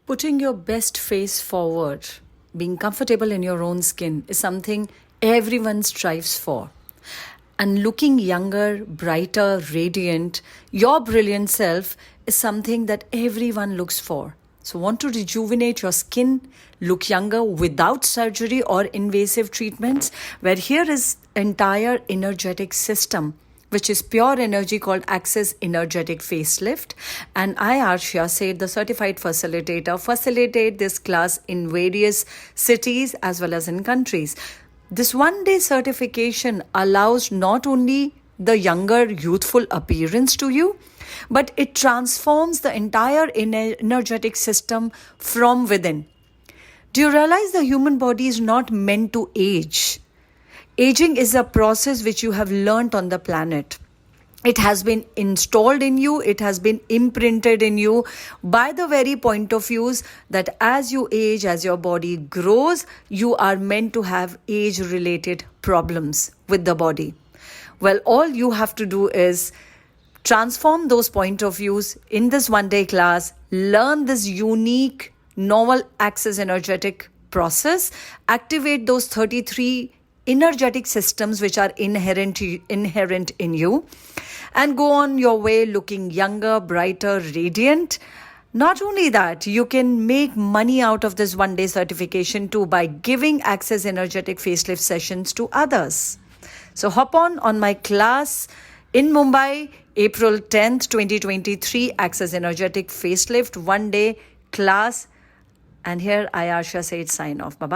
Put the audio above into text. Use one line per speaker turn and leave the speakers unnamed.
Putting your best face forward, being comfortable in your own skin is something everyone strives for. And looking younger, brighter, radiant, your brilliant self is something that everyone looks for. So, want to rejuvenate your skin, look younger without surgery or invasive treatments? Where here is entire energetic system which is pure energy called Access Energetic Facelift. And I, Arshia, said the certified facilitator, facilitate this class in various cities as well as in countries. This one-day certification allows not only the younger, youthful appearance to you, but it transforms the entire energetic system from within. Do you realize the human body is not meant to age? Aging is a process which you have learnt on the planet. It has been installed in you, it has been imprinted in you by the very point of views that as you age, as your body grows, you are meant to have age-related problems with the body. Well, all you have to do is transform those point of views in this one-day class, learn this unique, novel Access energetic process, activate those 33 energetic systems which are inherent in you, and go on your way looking younger, brighter, radiant. Not only that, you can make money out of this one-day certification too by giving Access energetic facelift sessions to others. So hop on my class in Mumbai, April 10th, 2023, Access energetic facelift one-day class. And here I, Arsha, said sign off. Bye-bye.